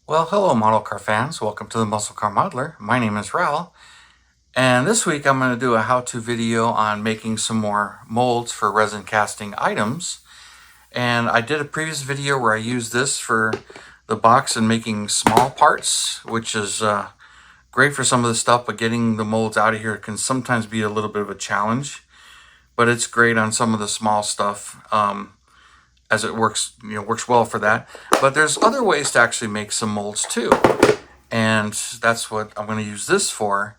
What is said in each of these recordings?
Well, hello, model car fans. Welcome to the Muscle Car Modeler. My name is Raul, and this week I'm going to do a how-to video on making some more molds for resin casting items. And I did a previous video where I used this for the box and making small parts, which is great for some of the stuff, but getting the molds out of here can sometimes be a little bit of a challenge. But it's great on some of the small stuff. As it works, works well for that. But there's other ways to actually make some molds too. And that's what I'm going to use this for,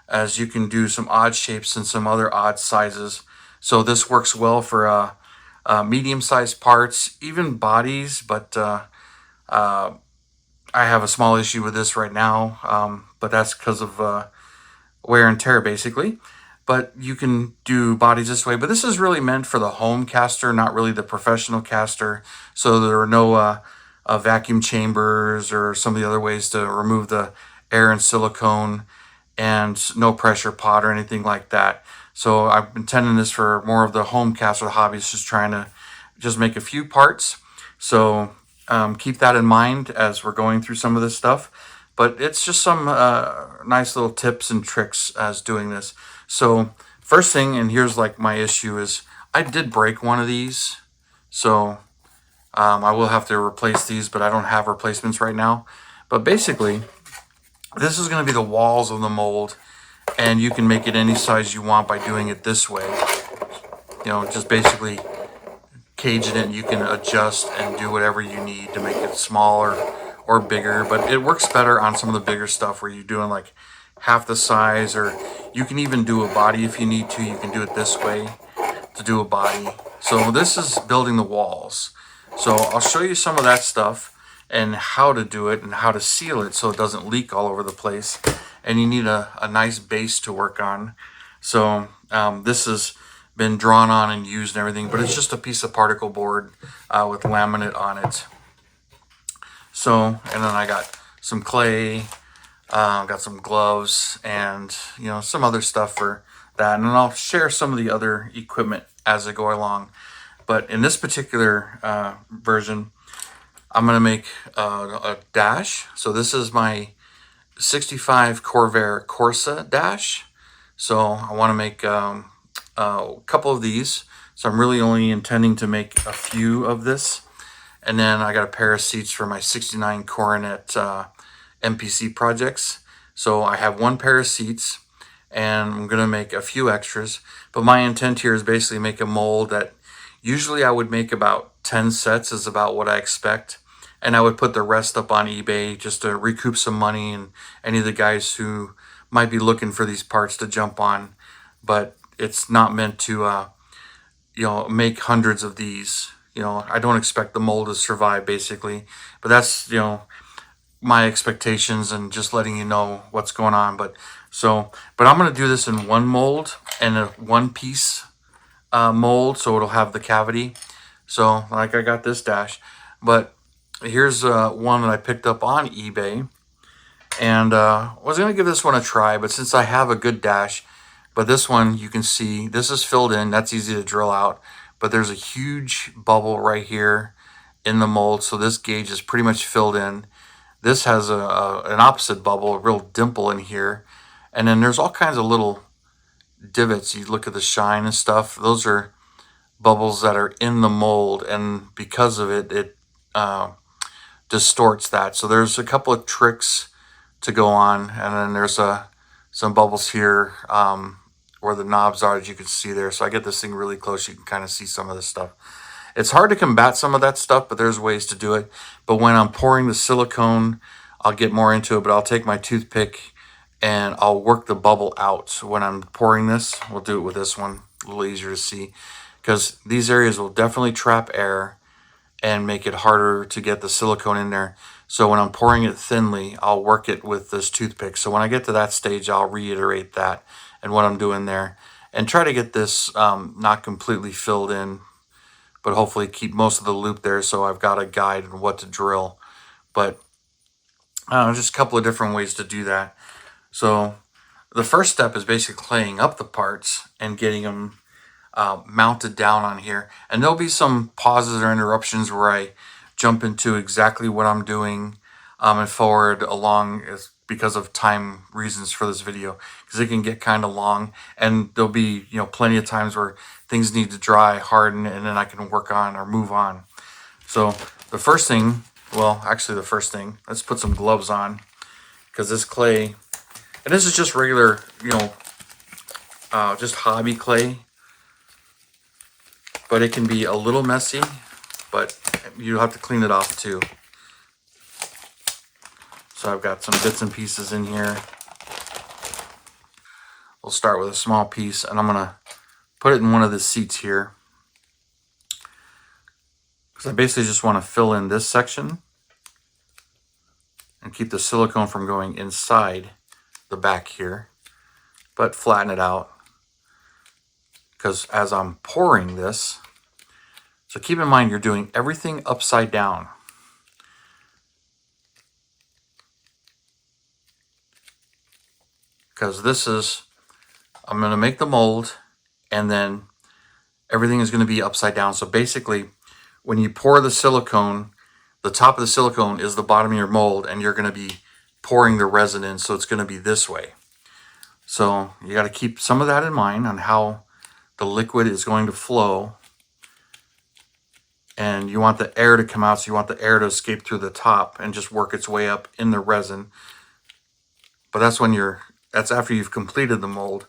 as you can do some odd shapes and some other odd sizes. So this works well for medium-sized parts, even bodies, but I have a small issue with this right now, but that's because of wear and tear basically. But you can do bodies this way, but this is really meant for the home caster, not really the professional caster. So there are no vacuum chambers or some of the other ways to remove the air and silicone, and no pressure pot or anything like that. So I've been intending this for more of the home caster hobbies, just trying to just make a few parts. So keep that in mind as we're going through some of this stuff. But it's just some nice little tips and tricks as doing this. So first thing, and here's like my issue, is I did break one of these. So I will have to replace these, but I don't have replacements right now. But basically, this is going to be the walls of the mold, and you can make it any size you want by doing it this way. Just basically cage it in. You can adjust and do whatever you need to make it smaller or bigger, but it works better on some of the bigger stuff where you're doing like half the size, or you can even do a body if you need to. You can do it this way to do a body. So this is building the walls. So I'll show you some of that stuff and how to do it and how to seal it so it doesn't leak all over the place. And you need a nice base to work on. So this has been drawn on and used and everything, but it's just a piece of particle board with laminate on it. So, and then I got some clay, got some gloves, and some other stuff for that. And then I'll share some of the other equipment as I go along. But in this particular version, I'm going to make a dash. So this is my 65 Corvair Corsa dash. So I want to make a couple of these. So I'm really only intending to make a few of this. And then I got a pair of seats for my 69 Coronet MPC projects. So I have one pair of seats, and I'm going to make a few extras. But my intent here is basically make a mold that usually I would make about 10 sets is about what I expect. And I would put the rest up on eBay just to recoup some money, and any of the guys who might be looking for these parts to jump on. But it's not meant to, make hundreds of these. I don't expect the mold to survive basically, but that's, my expectations and just letting you know what's going on. But I'm going to do this in one mold and a one piece mold, so it'll have the cavity. So like I got this dash, but here's one that I picked up on eBay, and was going to give this one a try, but since I have a good dash, but this one you can see this is filled in. That's easy to drill out, but there's a huge bubble right here in the mold, so this gauge is pretty much filled in. This has an opposite bubble, a real dimple in here, and then there's all kinds of little divots. You look at the shine and stuff, those are bubbles that are in the mold, and because of it, it distorts that. So there's a couple of tricks to go on, and then there's some bubbles here where the knobs are, as you can see there. So I get this thing really close, you can kind of see some of this stuff. It's hard to combat some of that stuff, but there's ways to do it. But when I'm pouring the silicone, I'll get more into it, but I'll take my toothpick and I'll work the bubble out when I'm pouring this. We'll do it with this one, a little easier to see, because these areas will definitely trap air and make it harder to get the silicone in there. So when I'm pouring it thinly, I'll work it with this toothpick. So when I get to that stage, I'll reiterate that and what I'm doing there, and try to get this not completely filled in, but hopefully keep most of the loop there, so I've got a guide on what to drill. But just a couple of different ways to do that. So the first step is basically claying up the parts and getting them mounted down on here. And there'll be some pauses or interruptions where I jump into exactly what I'm doing. and forward along is because of time reasons for this video, because it can get kind of long, and there'll be, you know, plenty of times where things need to dry, harden, and then I can work on or move on. So the first thing, well, actually the first thing, let's put some gloves on, because this clay, and this is just regular, you know, just hobby clay, but it can be a little messy, but you have to clean it off too. So I've got some bits and pieces in here. We'll start with a small piece, and I'm gonna put it in one of the seats here, because I basically just want to fill in this section and keep the silicone from going inside the back here, but flatten it out, because as I'm pouring this, so keep in mind you're doing everything upside down. Because this is, I'm going to make the mold, and then everything is going to be upside down. So basically, when you pour the silicone, the top of the silicone is the bottom of your mold, and you're going to be pouring the resin in, so it's going to be this way. So you got to keep some of that in mind on how the liquid is going to flow. And you want the air to come out, so you want the air to escape through the top and just work its way up in the resin. But that's when that's after you've completed the mold.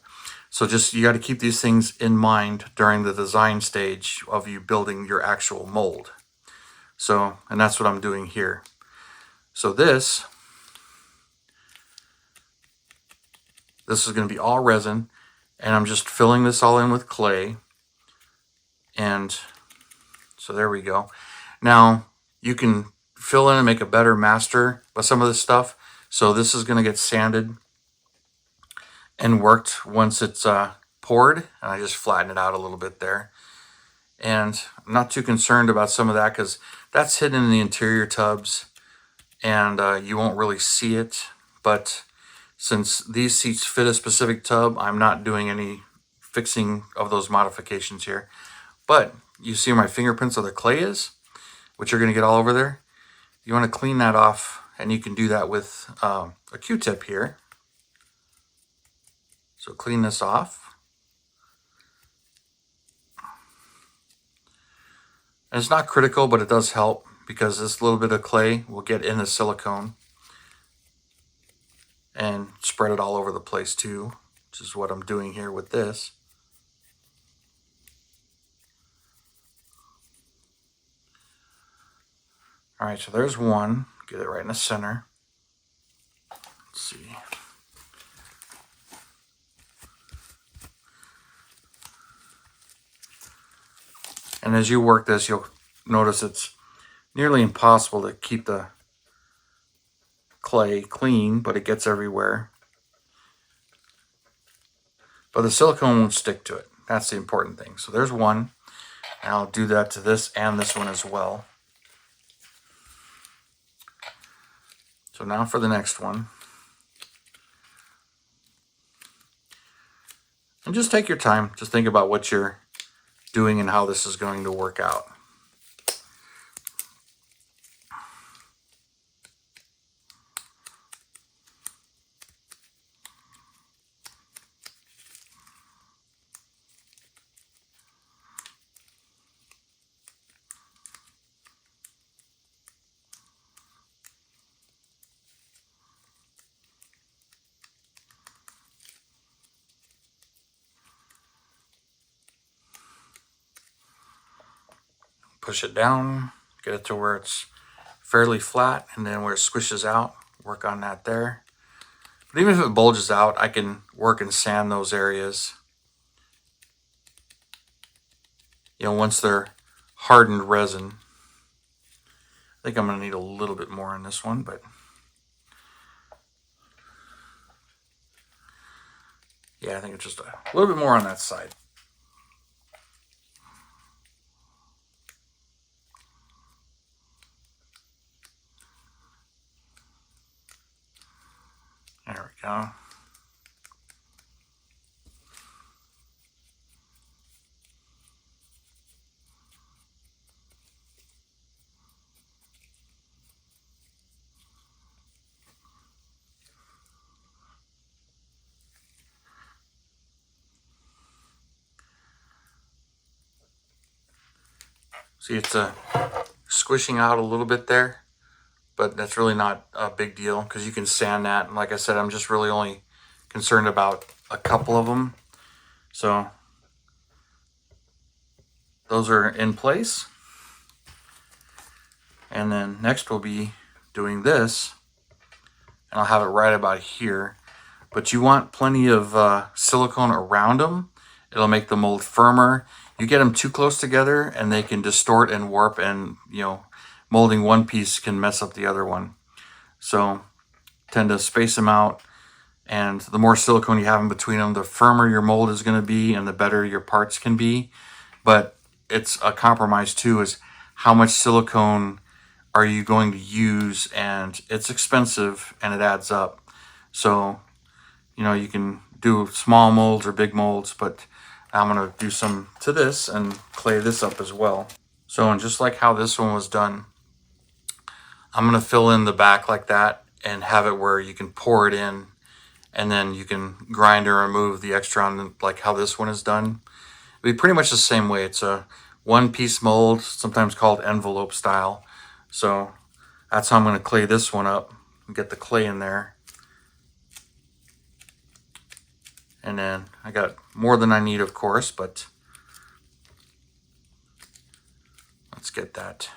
So just, you got to keep these things in mind during the design stage of you building your actual mold. So, and that's what I'm doing here. So this is going to be all resin, and I'm just filling this all in with clay. And so there we go. Now you can fill in and make a better master with some of this stuff. So this is going to get sanded and worked once it's poured, and I just flatten it out a little bit there. And I'm not too concerned about some of that, because that's hidden in the interior tubs, and you won't really see it. But since these seats fit a specific tub, I'm not doing any fixing of those modifications here. But you see where my fingerprints of the clay is, which you're going to get all over there. You want to clean that off, and you can do that with a Q-tip here. So clean this off. And it's not critical, but it does help, because this little bit of clay will get in the silicone and spread it all over the place too, which is what I'm doing here with this. All right, so there's one. Get it right in the center. Let's see. And as you work this, you'll notice it's nearly impossible to keep the clay clean, but it gets everywhere. But the silicone won't stick to it. That's the important thing. So there's one, and I'll do that to this and this one as well. So now for the next one. And just take your time. Just think about what you're doing and how this is going to work out. Push it down, get it to where it's fairly flat, and then where it squishes out, work on that there. But even if it bulges out, I can work and sand those areas. You know, once they're hardened resin. I think I'm going to need a little bit more on this one, but yeah, I think it's just a little bit more on that side. There we go. See, it's squishing out a little bit there, but that's really not a big deal because you can sand that. And like I said, I'm just really only concerned about a couple of them. So those are in place. And then next we'll be doing this, and I'll have it right about here. But you want plenty of silicone around them. It'll make the mold firmer. You get them too close together and they can distort and warp, and molding one piece can mess up the other one. So tend to space them out, and the more silicone you have in between them, the firmer your mold is going to be and the better your parts can be. But it's a compromise too, is how much silicone are you going to use, and it's expensive and it adds up. So you can do small molds or big molds, but I'm going to do some to this and clay this up as well. So, and just like how this one was done, I'm going to fill in the back like that and have it where you can pour it in, and then you can grind or remove the extra on, like how this one is done. It'll be pretty much the same way. It's a one-piece mold, sometimes called envelope style. So that's how I'm going to clay this one up and get the clay in there. And then I got more than I need, of course, but let's get that.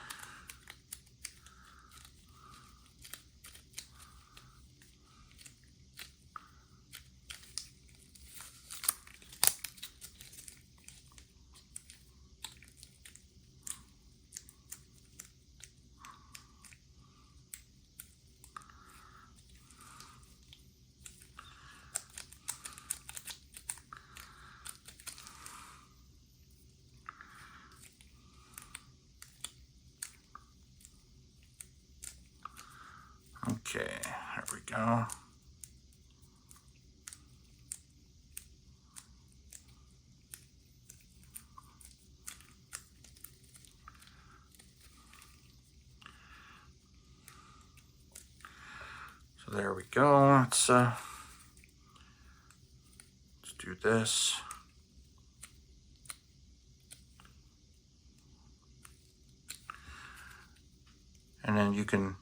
Okay, there we go. So there we go. Let's do this. And then you can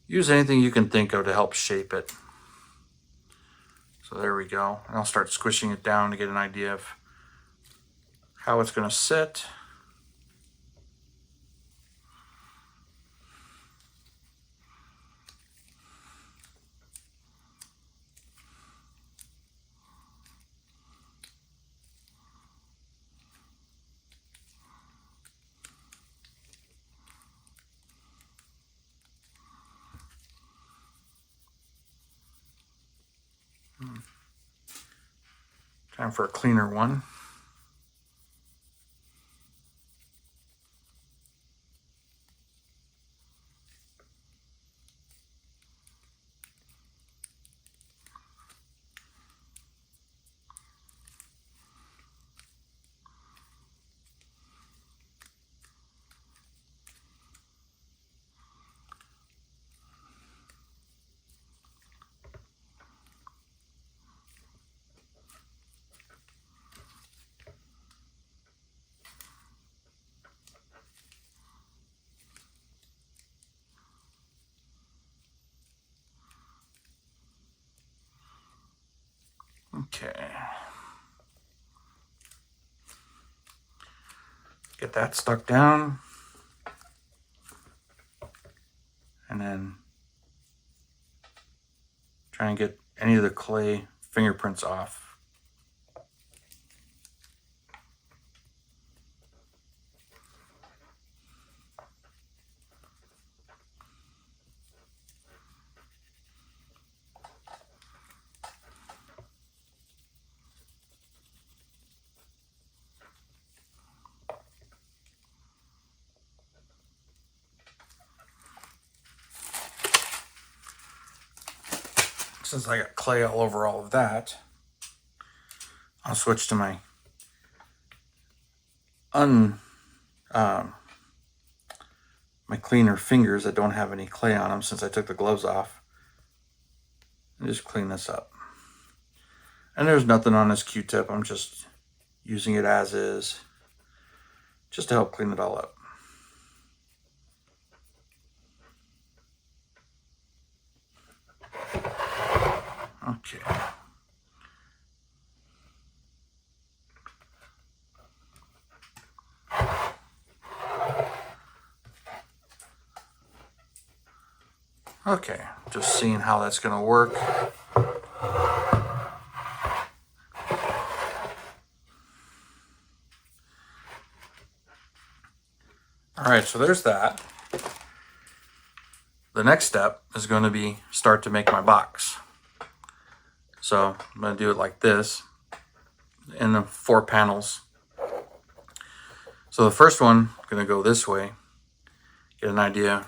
use anything you can think of to help shape it. So there we go. And I'll start squishing it down to get an idea of how it's going to sit. Time for a cleaner one. Okay. Get that stuck down. And then try and get any of the clay fingerprints off. Since I got clay all over all of that, I'll switch to my my cleaner fingers that don't have any clay on them since I took the gloves off, and just clean this up. And there's nothing on this Q-tip. I'm just using it as is, just to help clean it all up. Okay. Okay, just seeing how that's going to work. All right, so there's that. The next step is going to be start to make my box. So I'm going to do it like this in the 4 panels. So the first one, I'm going to go this way, get an idea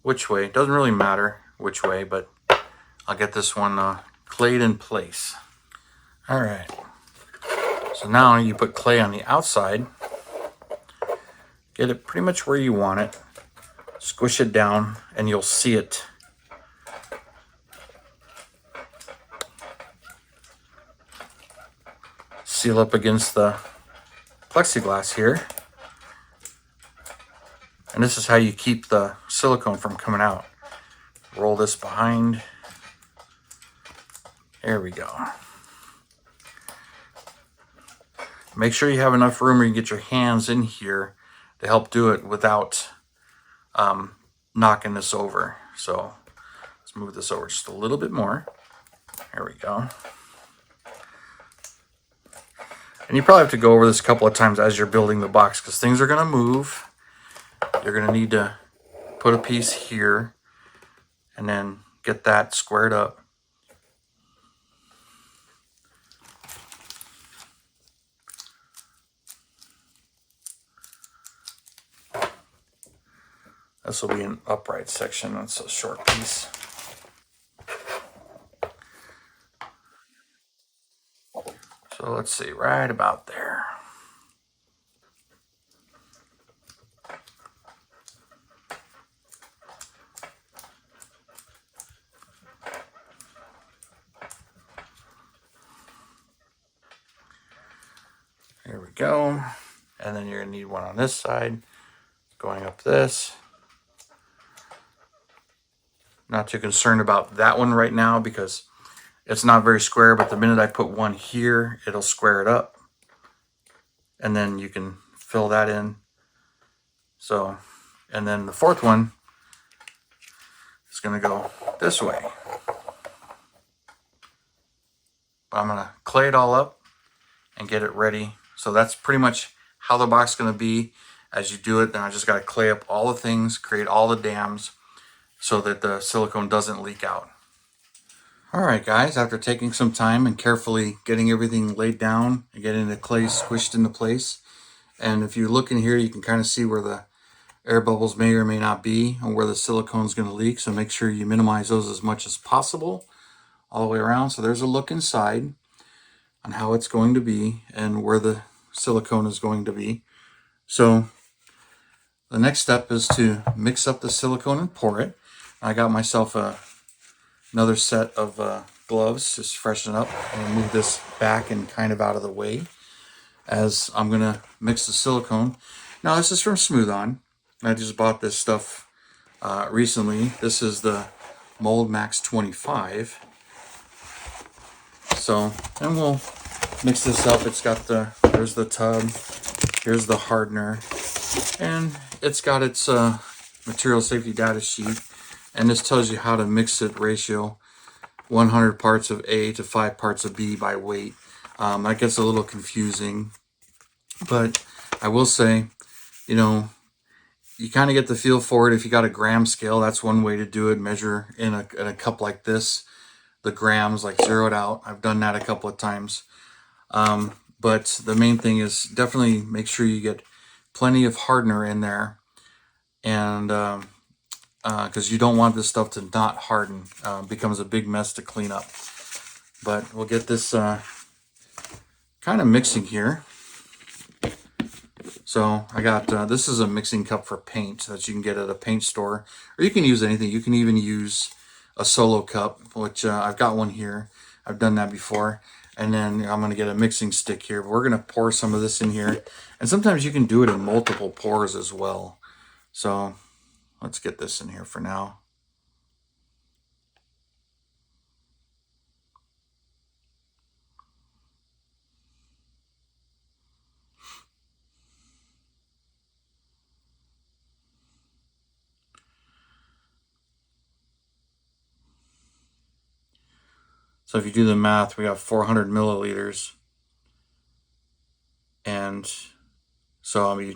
which way. It doesn't really matter which way, but I'll get this one clayed in place. All right, so now you put clay on the outside, get it pretty much where you want it, squish it down, and you'll see it. Seal up against the plexiglass here. And this is how you keep the silicone from coming out. Roll this behind. There we go. Make sure you have enough room where you can get your hands in here to help do it without knocking this over. So let's move this over just a little bit more. There we go. And you probably have to go over this a couple of times as you're building the box because things are going to move. You're going to need to put a piece here and then get that squared up. This will be an upright section. That's a short piece. So let's see, right about there. There we go. And then you're gonna need one on this side, going up this. Not too concerned about that one right now because it's not very square, but the minute I put one here, it'll square it up. And then you can fill that in. So, and then the fourth one is gonna go this way. But I'm gonna clay it all up and get it ready. So that's pretty much how the box is gonna be as you do it. Then I just gotta clay up all the things, create all the dams so that the silicone doesn't leak out. All right, guys, after taking some time and carefully getting everything laid down and getting the clay squished into place, and if you look in here, you can kind of see where the air bubbles may or may not be and where the silicone is going to leak. So make sure you minimize those as much as possible all the way around. So there's a look inside on how it's going to be and where the silicone is going to be. So the next step is to mix up the silicone and pour it. I got myself another set of gloves, just freshen up. I'm going to move this back and kind of out of the way as I'm going to mix the silicone. Now this is from Smooth On. I just bought this stuff recently. This is the Mold Max 25. So, and we'll mix this up. It's got there's the tub, here's the hardener, and it's got its material safety data sheet. And this tells you how to mix it ratio, 100 parts of A to 5 parts of B by weight. That gets a little confusing, but I will say, you know, you kind of get the feel for it. If you got a gram scale, that's one way to do it. Measure in a cup like this, the grams, like zero it out. I've done that a couple of times. But the main thing is definitely make sure you get plenty of hardener in there. And because you don't want this stuff to not harden. Becomes a big mess to clean up. But we'll get this kind of mixing here. So I got, this is a mixing cup for paint that you can get at a paint store, or you can use anything. You can even use a solo cup, which I've got one here. I've done that before. And then I'm going to get a mixing stick here. But we're going to pour some of this in here. And sometimes you can do it in multiple pours as well. So let's get this in here for now. So if you do the math, we got 400 milliliters. And so I'll be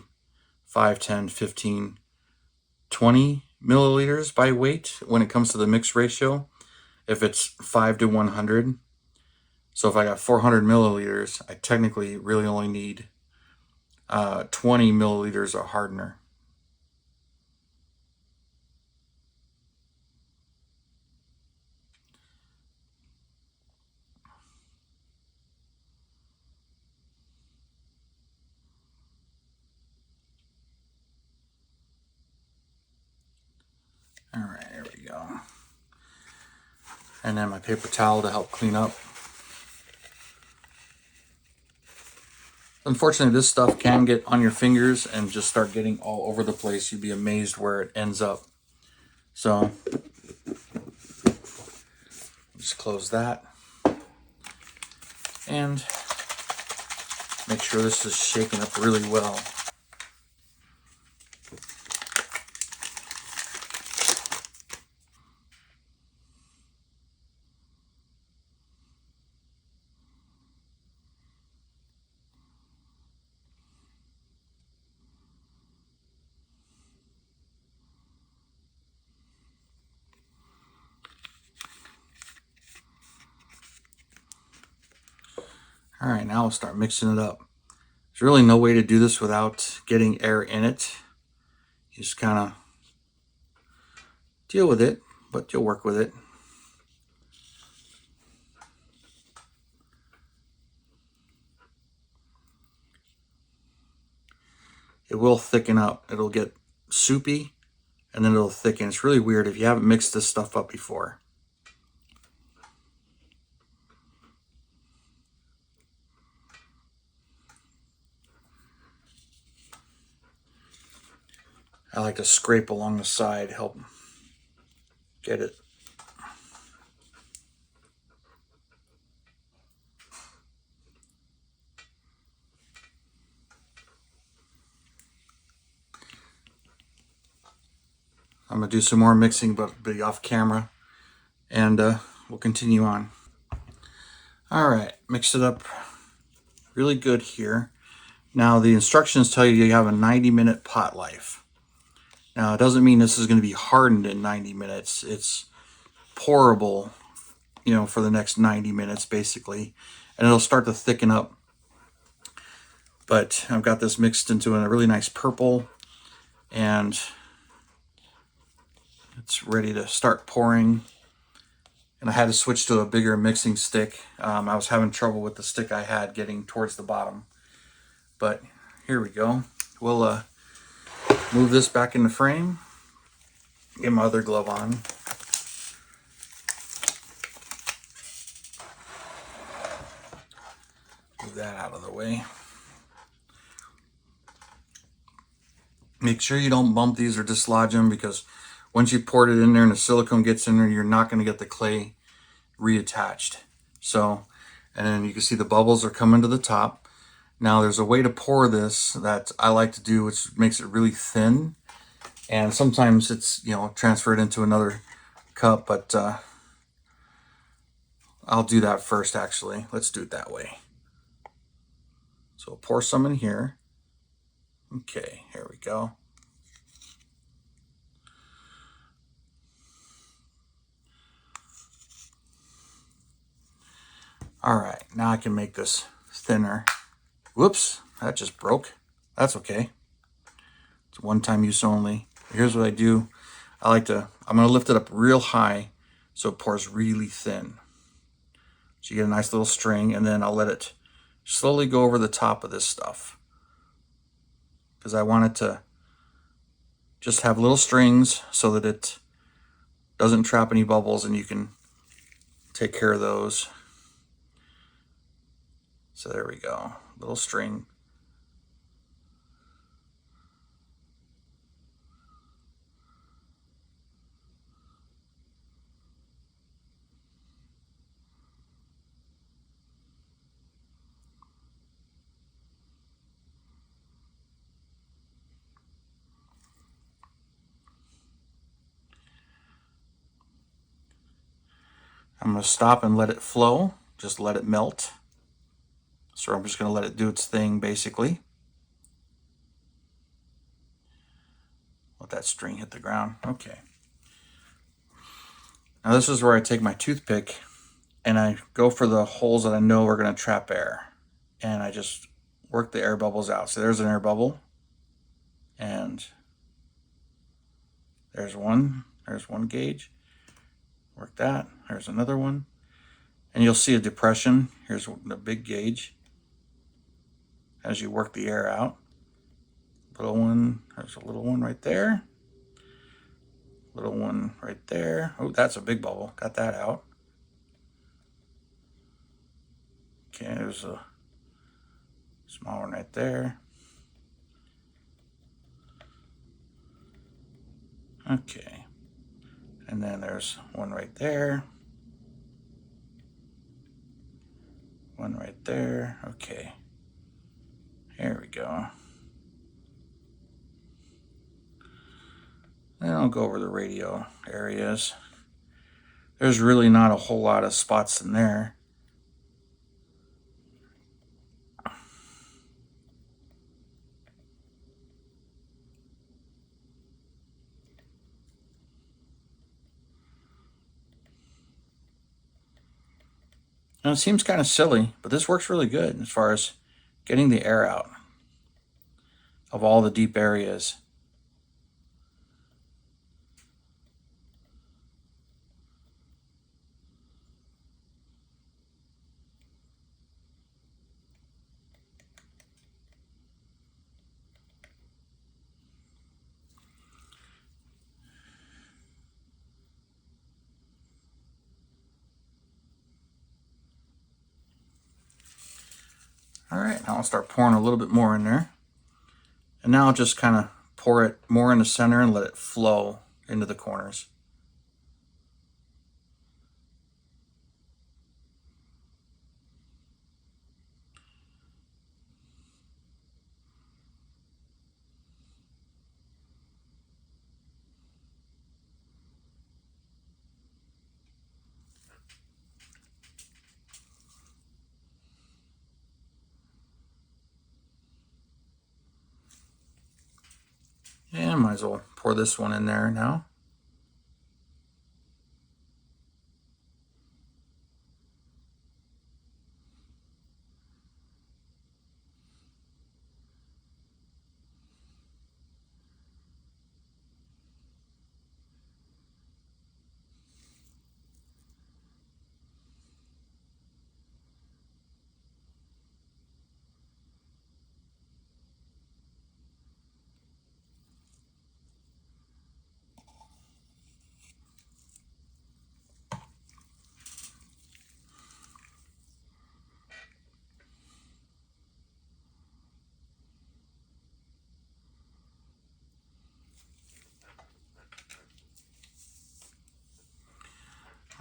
5, 10, 15, 20 milliliters by weight when it comes to the mix ratio, if it's 5 to 100. So if I got 400 milliliters, I technically really only need 20 milliliters of hardener. All right, there we go. And then my paper towel to help clean up. Unfortunately, this stuff can get on your fingers and just start getting all over the place. You'd be amazed where it ends up. So just close that. And make sure this is shaken up really well. All right, now we'll start mixing it up. There's really no way to do this without getting air in it. You just kind of deal with it, but you'll work with it. It will thicken up. It'll get soupy, and then it'll thicken. It's really weird if you haven't mixed this stuff up before. I like to scrape along the side, help get it. I'm going to do some more mixing, but be off camera, and we'll continue on. All right, mix it up really good here. Now, the instructions tell you you have a 90-minute pot life. Now, it doesn't mean this is going to be hardened in 90 minutes. It's pourable, you know, for the next 90 minutes, basically. And it'll start to thicken up. But I've got this mixed into a really nice purple. And it's ready to start pouring. And I had to switch to a bigger mixing stick. I was having trouble with the stick I had getting towards the bottom. But here we go. We'll move this back in the frame. Get my other glove on. Move that out of the way. Make sure you don't bump these or dislodge them, because once you poured it in there and the silicone gets in there, you're not going to get the clay reattached. So, and then you can see the bubbles are coming to the top. Now there's a way to pour this that I like to do, which makes it really thin. And sometimes it's, you know, transferred into another cup, but I'll do that first actually. Let's do it that way. So pour some in here. Okay, here we go. All right, now I can make this thinner. Whoops, that just broke. That's okay. It's one-time use only. Here's what I do. I'm gonna lift it up real high so it pours really thin. So you get a nice little string, and then I'll let it slowly go over the top of this stuff, because I want it to just have little strings so that it doesn't trap any bubbles, and you can take care of those. So there we go, little string. I'm going to stop and let it flow, just let it melt. So I'm just going to let it do its thing, basically. Let that string hit the ground. Okay. Now this is where I take my toothpick and I go for the holes that I know are going to trap air. And I just work the air bubbles out. So there's an air bubble. And there's one gauge. Work that. There's another one. And you'll see a depression. Here's the big gauge. As you work the air out. Little one, there's a little one right there. Little one right there. Oh, that's a big bubble. Got that out. Okay, there's a small one right there. Okay. And then there's one right there. One right there. Okay. Here we go. Then I'll go over the radio areas. There's really not a whole lot of spots in there. And it seems kind of silly, but this works really good as far as getting the air out of all the deep areas. All right, now I'll start pouring a little bit more in there. And now I'll just kind of pour it more in the center and let it flow into the corners. And might as well pour this one in there now.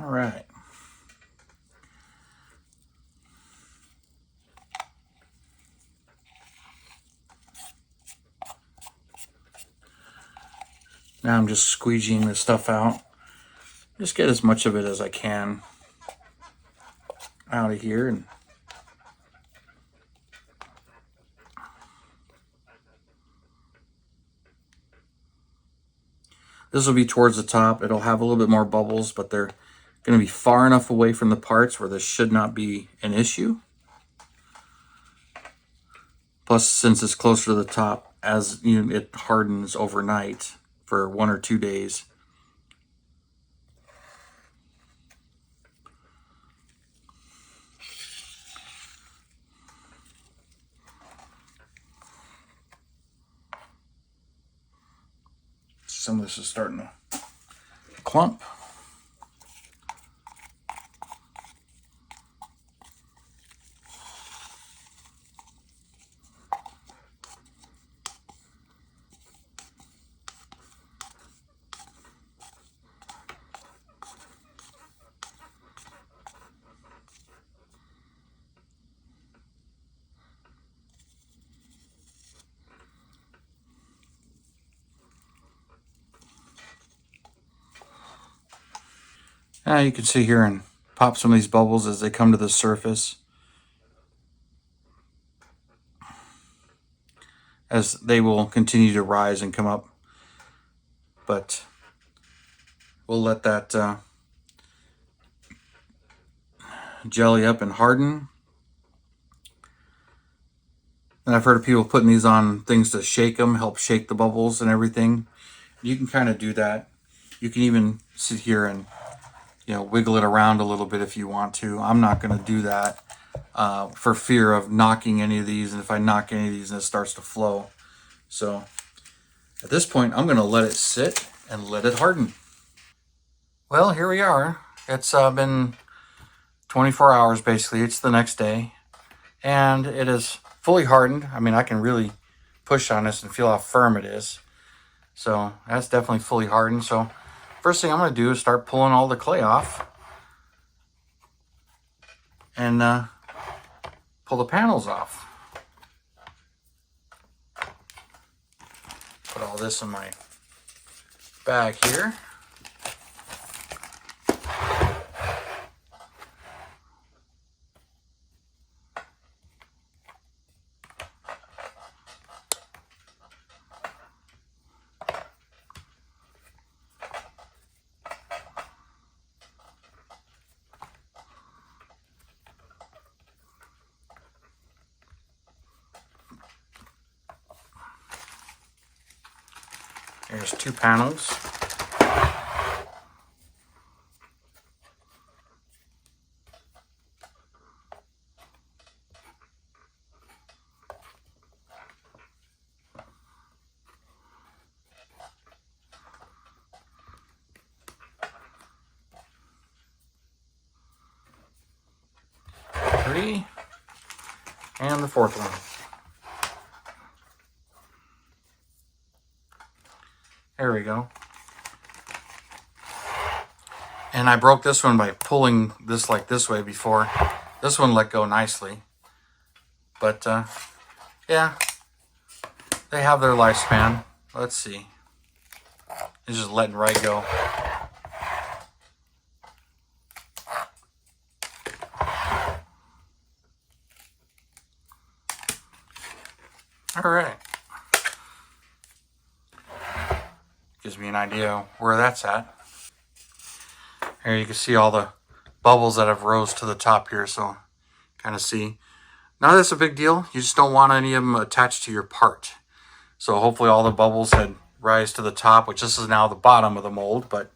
All right. Now I'm just squeegeeing the stuff out. Just get as much of it as I can out of here. And this will be towards the top. It'll have a little bit more bubbles, but they're going to be far enough away from the parts where this should not be an issue. Plus, since it's closer to the top, as it hardens overnight for 1 or 2 days. Some of this is starting to clump. Now you can see here and pop some of these bubbles as they come to the surface, as they will continue to rise and come up. But we'll let that jelly up and harden. And I've heard of people putting these on things to shake them, help shake the bubbles and everything. You can kind of do that. You can even sit here and, you know, wiggle it around a little bit if you want to. I'm not going to do that for fear of knocking any of these. And if I knock any of these, and it starts to flow. So at this point, I'm going to let it sit and let it harden. Well, here we are. It's been 24 hours basically. It's the next day. And it is fully hardened. I mean, I can really push on this and feel how firm it is. So that's definitely fully hardened. So first thing I'm going to do is start pulling all the clay off and pull the panels off. Put all this in my bag here. There's 2 panels. Three, and the 4th one. There we go. And I broke this one by pulling this like this way before. This one let go nicely. But yeah, they have their lifespan. Let's see. It's just letting right go. All right. Gives me an idea where that's at. Here you can see all the bubbles that have rose to the top here, so kind of see. Now that's a big deal. You just don't want any of them attached to your part. So hopefully all the bubbles had rise to the top, which this is now the bottom of the mold, but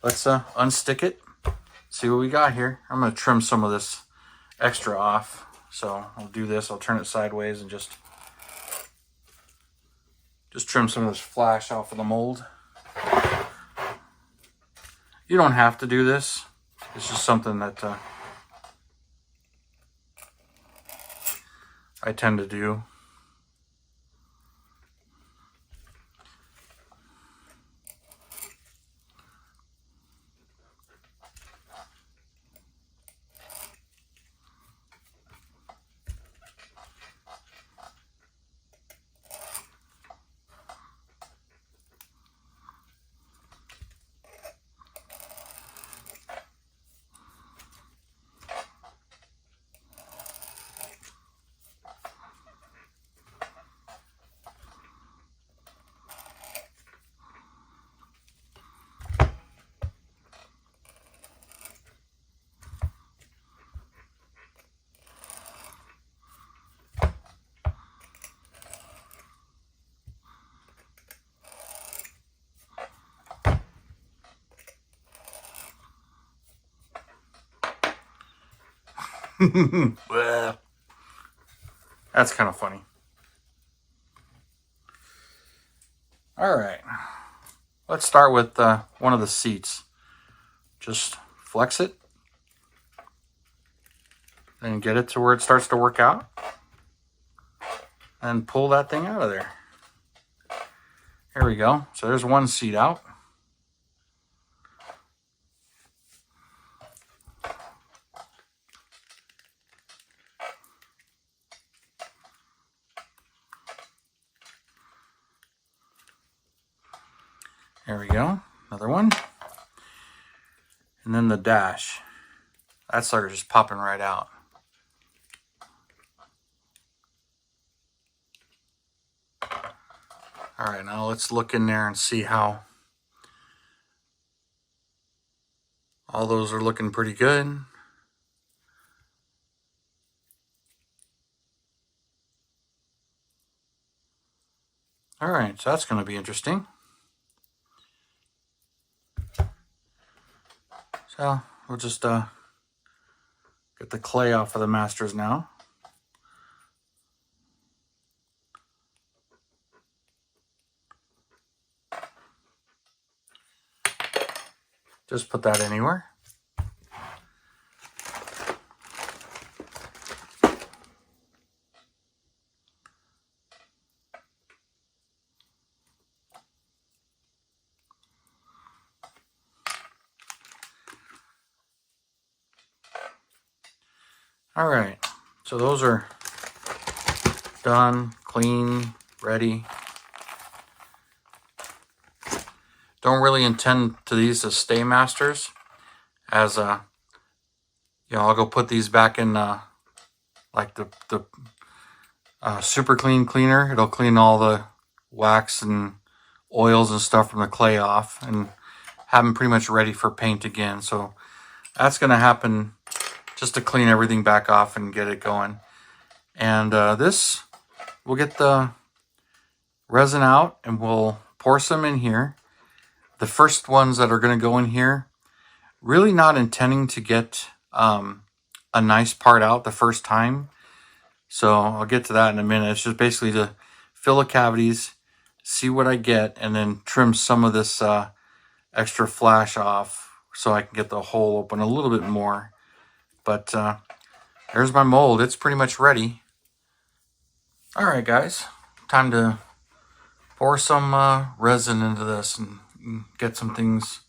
let's unstick it, see what we got here. I'm going to trim some of this extra off. So I'll do this, I'll turn it sideways and just trim some of this flash off of the mold. You don't have to do this. It's just something that I tend to do. That's kind of funny. All right, let's start with one of the seats. Just flex it and get it to where it starts to work out and pull that thing out of there. Here we go. So there's one seat out. There we go. Another one. And then the dash. That sucker's just popping right out. All right, now let's look in there and see how all those are looking pretty good. All right, so that's going to be interesting. So we'll just get the clay off of the masters now. Just put that anywhere. All right, so those are done, clean, ready. Don't really intend to these to stay masters, as I'll go put these back in like the super clean cleaner. It'll clean all the wax and oils and stuff from the clay off and have them pretty much ready for paint again. So that's going to happen just to clean everything back off and get it going. And this, we'll get the resin out and we'll pour some in here. The first ones that are going to go in here, really not intending to get a nice part out the first time. So I'll get to that in a minute. It's just basically to fill the cavities, see what I get, and then trim some of this extra flash off so I can get the hole open a little bit more. But there's my mold. It's pretty much ready. All right, guys. Time to pour some resin into this and get some things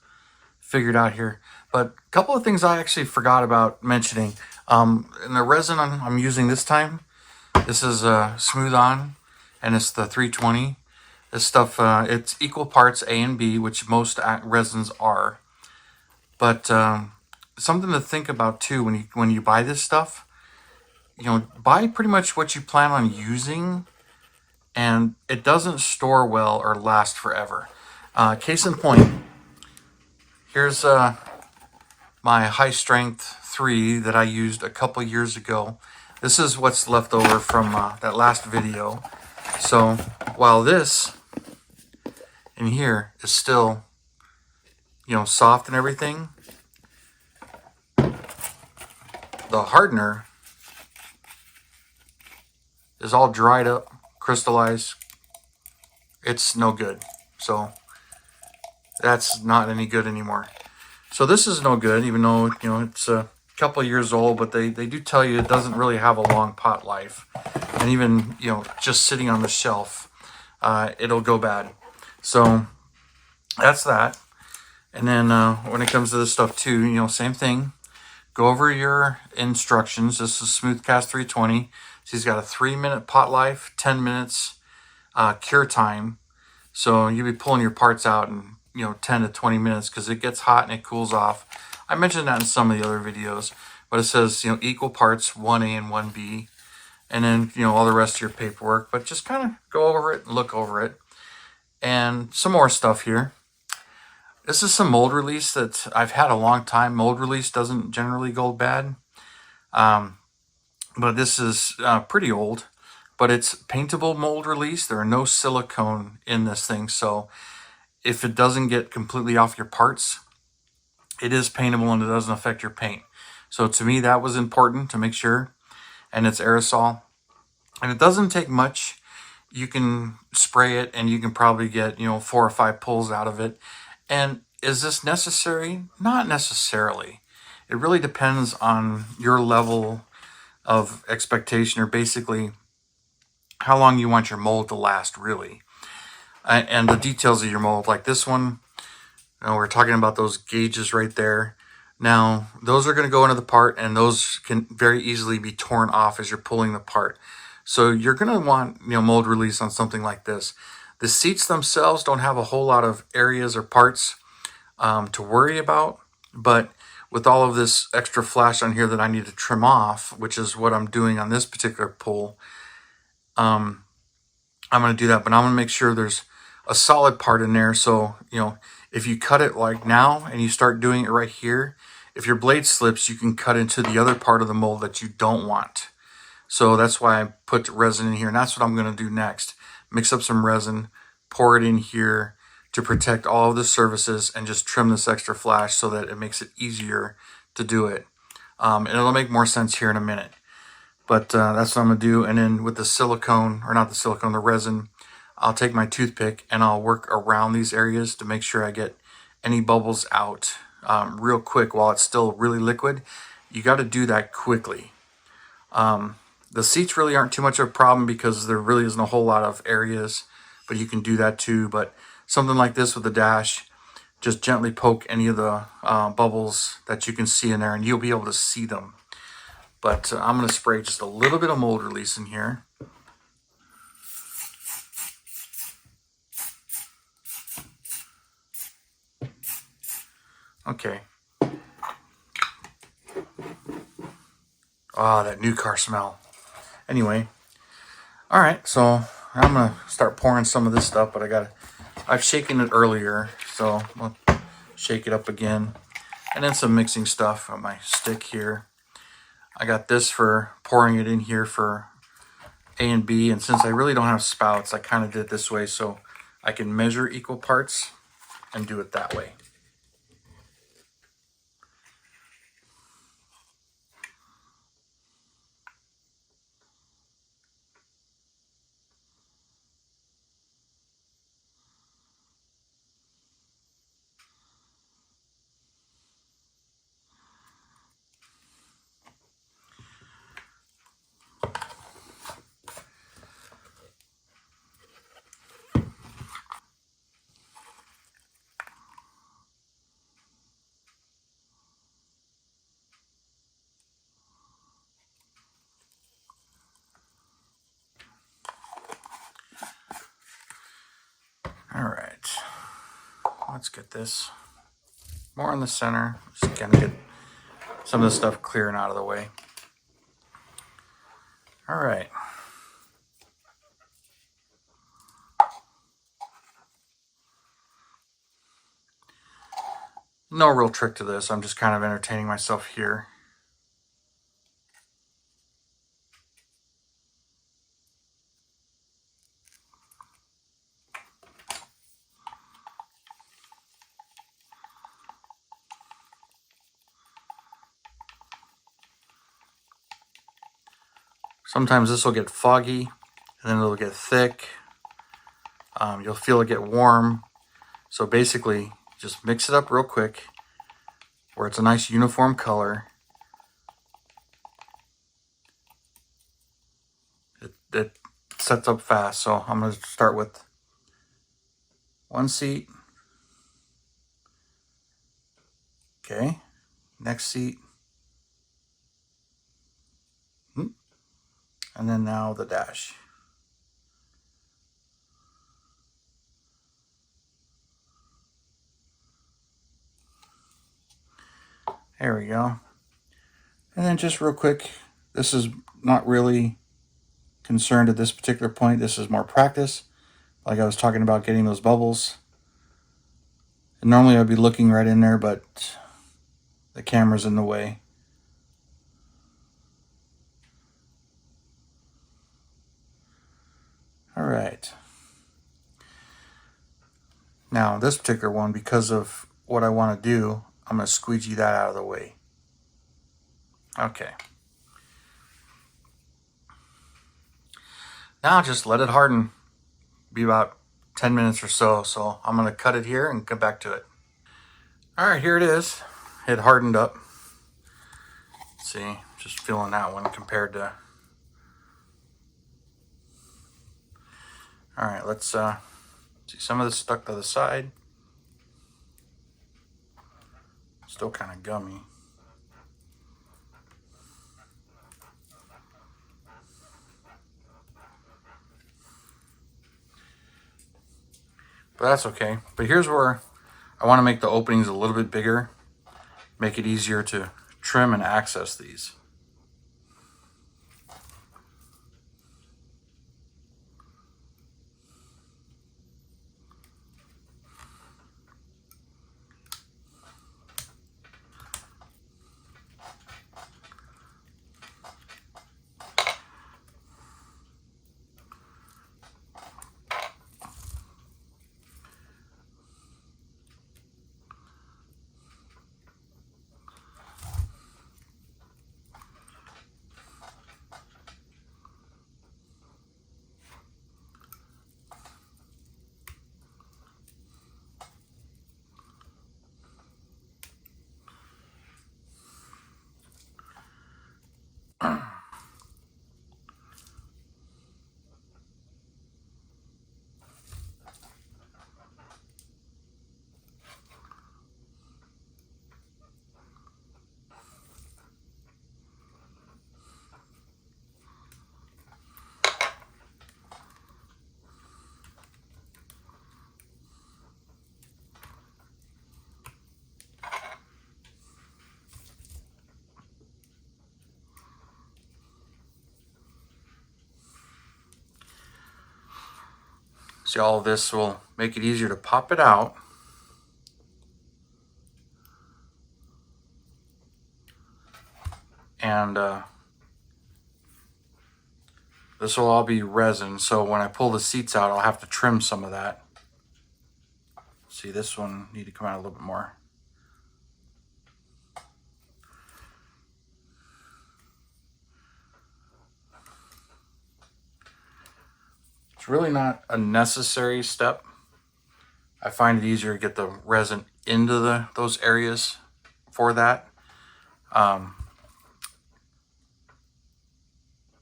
figured out here. But a couple of things I actually forgot about mentioning. In the resin I'm using this time, this is Smooth On, and it's the 320. This stuff, it's equal parts A and B, which most resins are. But something to think about too when you buy this stuff, buy pretty much what you plan on using, and it doesn't store well or last forever. Case in point, here's my high strength 3 that I used a couple years ago. This is what's left over from that last video. So while this in here is still, soft and everything, the hardener is all dried up, crystallized. It's no good. So that's not any good anymore. So this is no good, even though, it's a couple years old, but they do tell you it doesn't really have a long pot life. And even, just sitting on the shelf, it'll go bad. So that's that. And then when it comes to this stuff too, same thing. Go over your instructions. This is Smooth Cast 320. So he's got a 3-minute pot life, 10 minutes cure time. So you'll be pulling your parts out in 10 to 20 minutes because it gets hot and it cools off. I mentioned that in some of the other videos, but it says equal parts 1A and 1B, and then all the rest of your paperwork. But just kind of go over it and look over it. And some more stuff here. This is some mold release that I've had a long time. Mold release doesn't generally go bad, but this is pretty old. But it's paintable mold release. There are no silicone in this thing, so if it doesn't get completely off your parts, it is paintable and it doesn't affect your paint. So to me, that was important to make sure. And it's aerosol. And it doesn't take much. You can spray it and you can probably get, 4 or 5 pulls out of it. And is this necessary? Not necessarily. It really depends on your level of expectation, or basically how long you want your mold to last, really. And the details of your mold, like this one, we're talking about those gauges right there. Now, those are going to go into the part, and those can very easily be torn off as you're pulling the part. So you're going to want, mold release on something like this. The seats themselves don't have a whole lot of areas or parts to worry about, but with all of this extra flash on here that I need to trim off, which is what I'm doing on this particular pole, I'm going to do that, but I'm going to make sure there's a solid part in there. So, if you cut it like now and you start doing it right here, if your blade slips, you can cut into the other part of the mold that you don't want. So that's why I put resin in here, and that's what I'm going to do next. Mix up some resin, pour it in here to protect all of the surfaces, and just trim this extra flash so that it makes it easier to do it. And it'll make more sense here in a minute. But that's what I'm going to do. And then with the silicone, or not the silicone, the resin, I'll take my toothpick and I'll work around these areas to make sure I get any bubbles out real quick while it's still really liquid. You got to do that quickly. The seats really aren't too much of a problem because there really isn't a whole lot of areas, but you can do that too. But something like this with the dash, just gently poke any of the bubbles that you can see in there, and you'll be able to see them. But I'm going to spray just a little bit of mold release in here. Okay. Ah, that new car smell. Anyway, all right, so I'm going to start pouring some of this stuff, but I've shaken it earlier, so I'll shake it up again. And then some mixing stuff on my stick here. I got this for pouring it in here for A and B, and since I really don't have spouts, I kind of did it this way so I can measure equal parts and do it that way. All right, let's get this more in the center. Just kind of get some of the stuff clearing out of the way. All right. No real trick to this. I'm just kind of entertaining myself here. Sometimes this will get foggy, and then it'll get thick. You'll feel it get warm. So basically, just mix it up real quick where it's a nice uniform color. It sets up fast, so I'm going to start with one seat. Okay, next seat. And then now the dash. There we go. And then just real quick, this is not really concerned at this particular point. This is more practice. Like I was talking about getting those bubbles. And normally I'd be looking right in there, but the camera's in the way. All right. Now this particular one, because of what I want to do, I'm going to squeegee that out of the way. Okay. Now just let it harden. Be about 10 minutes or so. So I'm going to cut it here and come back to it. All right, here it is. It hardened up. Let's see, just feeling that one compared to. All right, let's see, some of this stuck to the side. Still kind of gummy. But that's okay. But here's where I want to make the openings a little bit bigger. make it easier to trim and access these. See, all of this will make it easier to pop it out. And this will all be resin, so when I pull the seats out, I'll have to trim some of that. See, this one need to come out a little bit more. It's really not a necessary step. I find it easier to get the resin into those areas for that.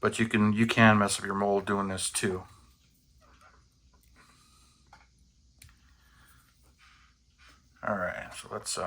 But you can mess up your mold doing this too. All right, so let's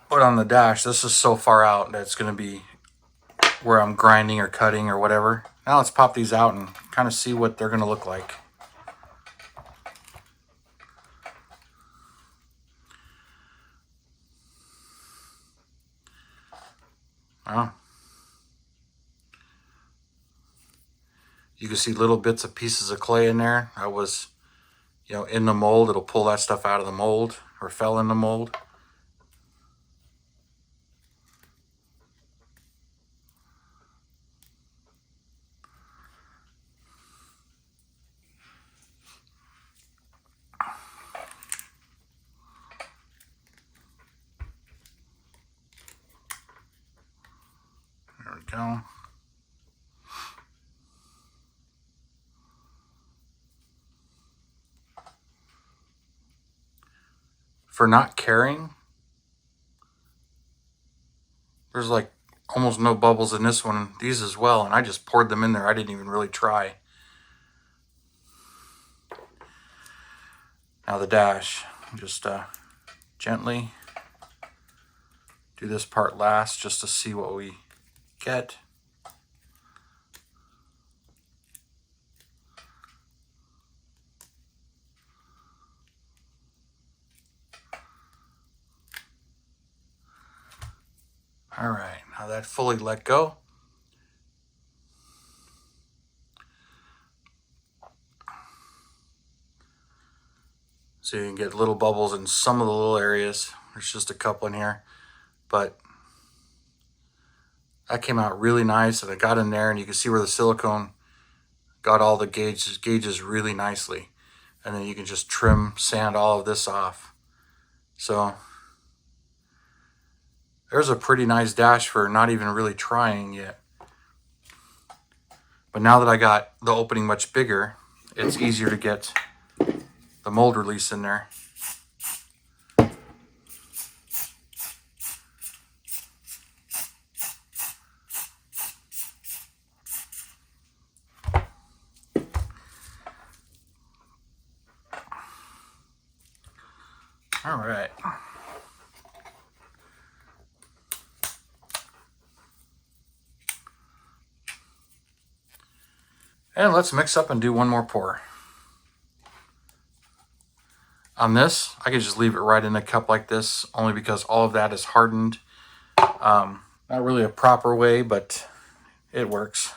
put on the dash. This is so far out that it's going to be where I'm grinding or cutting or whatever. Now let's pop these out and kind of see what they're going to look like. Oh. You can see little bits of pieces of clay in there. I was, in the mold. It'll pull that stuff out of the mold or fell in the mold. There we go. For not caring, there's like almost no bubbles in this one, these as well, and I just poured them in there. I didn't even really try. Now the dash, just gently do this part last just to see what we get. All right, now that fully let go. So you can get little bubbles in some of the little areas. There's just a couple in here, but that came out really nice, and it got in there, and you can see where the silicone got all the gauges really nicely. And then you can just trim, sand all of this off. So there's a pretty nice dash for not even really trying yet. But now that I got the opening much bigger, it's easier to get the mold release in there. All right. And let's mix up and do one more pour. On this, I could just leave it right in a cup like this, only because all of that is hardened. Not really a proper way, but it works.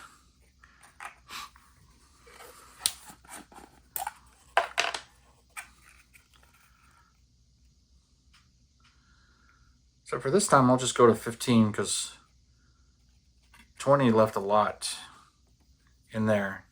So for this time, I'll just go to 15 because 20 left a lot in there.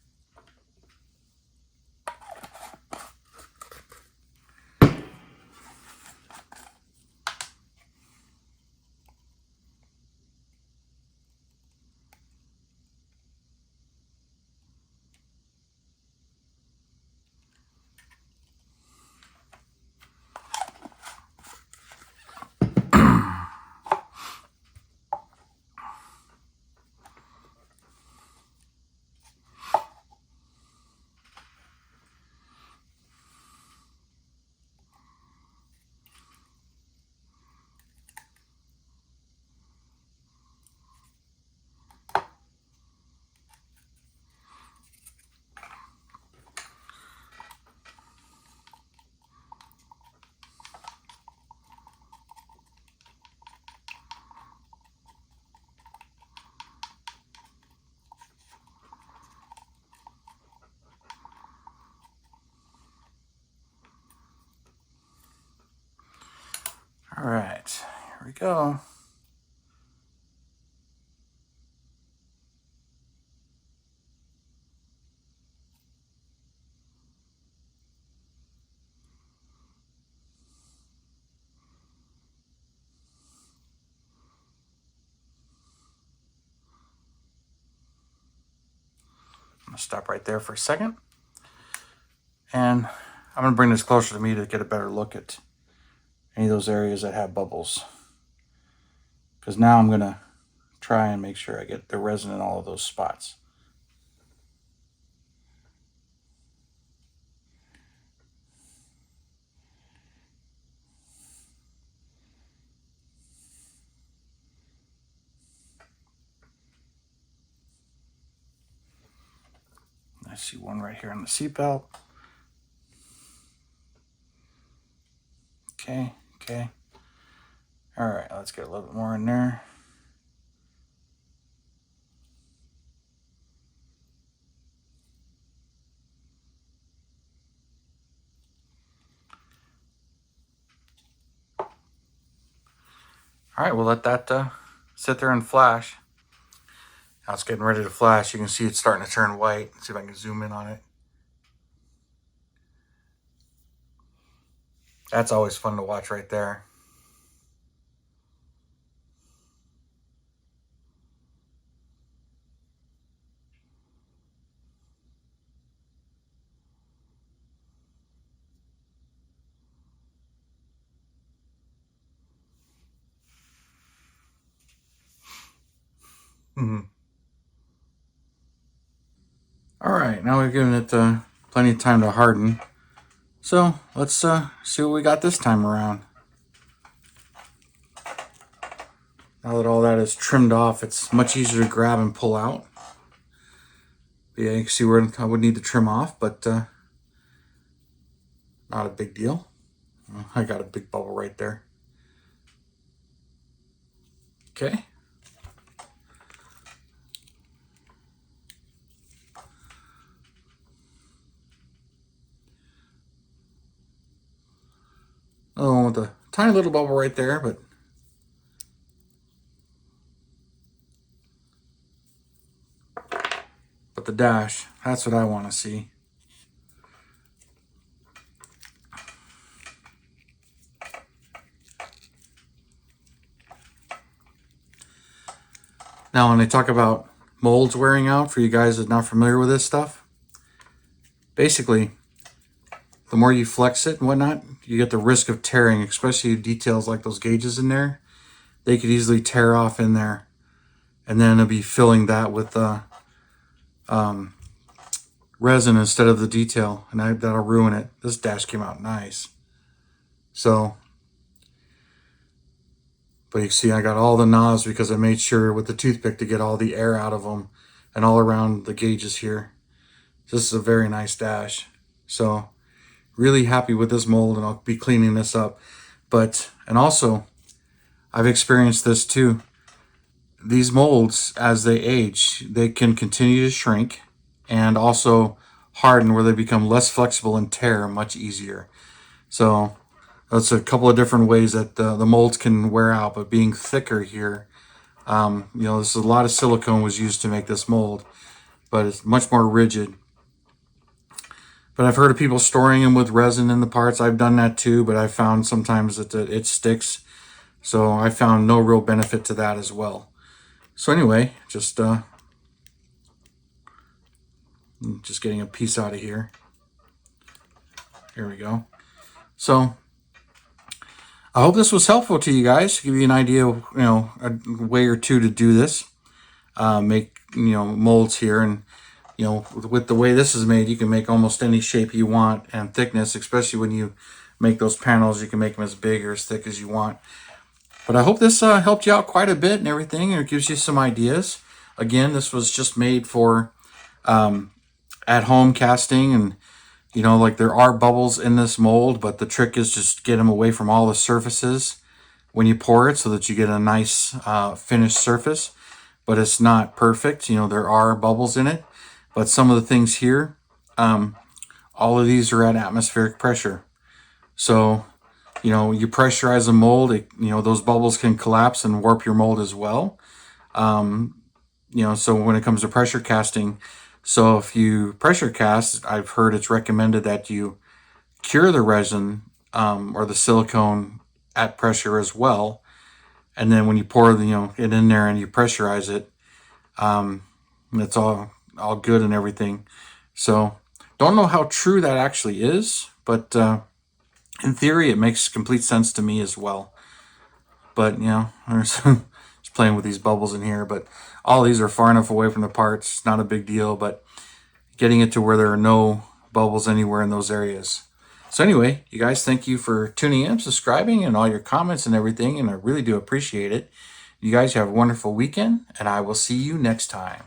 All right, here we go. I'm gonna stop right there for a second. And I'm gonna bring this closer to me to get a better look at any of those areas that have bubbles. Because now I'm gonna try and make sure I get the resin in all of those spots. I see one right here on the seatbelt. Okay. All right, let's get a little bit more in there. All right, we'll let that sit there and flash. Now it's getting ready to flash. You can see it's starting to turn white. Let's see if I can zoom in on it. That's always fun to watch right there. All right, now we've given it plenty of time to harden. So let's see what we got this time around. Now that all that is trimmed off, it's much easier to grab and pull out. But yeah, you can see where I would need to trim off, but not a big deal. I got a big bubble right there. Okay. Oh, with a tiny little bubble right there, but the dash. That's what I want to see. Now, when they talk about molds wearing out, for you guys that are not familiar with this stuff, basically, the more you flex it and whatnot, you get the risk of tearing, especially details like those gauges in there. They could easily tear off in there, and then it'll be filling that with resin instead of the detail, and that'll ruin it. This dash came out nice. So, but you can see I got all the knobs because I made sure with the toothpick to get all the air out of them and all around the gauges here. This is a very nice dash. So really happy with this mold, and I'll be cleaning this up. And also, I've experienced this too. These molds, as they age, they can continue to shrink and also harden where they become less flexible and tear much easier. So that's a couple of different ways that the molds can wear out, but being thicker here, this is a lot of silicone was used to make this mold, but it's much more rigid. But I've heard of people storing them with resin in the parts. I've done that too, but I found sometimes that it sticks. So I found no real benefit to that as well. So anyway, just getting a piece out of here. Here we go. So I hope this was helpful to you guys. Give you an idea of, a way or two to do this. Make, molds here, and with the way this is made, you can make almost any shape you want and thickness, especially when you make those panels. You can make them as big or as thick as you want. But I hope this helped you out quite a bit and everything, and it gives you some ideas. Again, this was just made for at-home casting, and like there are bubbles in this mold, but the trick is just get them away from all the surfaces when you pour it so that you get a nice finished surface. But it's not perfect. There are bubbles in it, but some of the things here, all of these are at atmospheric pressure. So you pressurize a mold, those bubbles can collapse and warp your mold as well. So when it comes to pressure casting, so if you pressure cast, I've heard it's recommended that you cure the resin or the silicone at pressure as well. And then when you pour it in there and you pressurize it, it's all good and everything. So don't know how true that actually is, but in theory, it makes complete sense to me as well. But, there's just playing with these bubbles in here. But all these are far enough away from the parts. It's not a big deal, but getting it to where there are no bubbles anywhere in those areas. So anyway, you guys, thank you for tuning in, subscribing, and all your comments and everything. And I really do appreciate it. You guys have a wonderful weekend, and I will see you next time.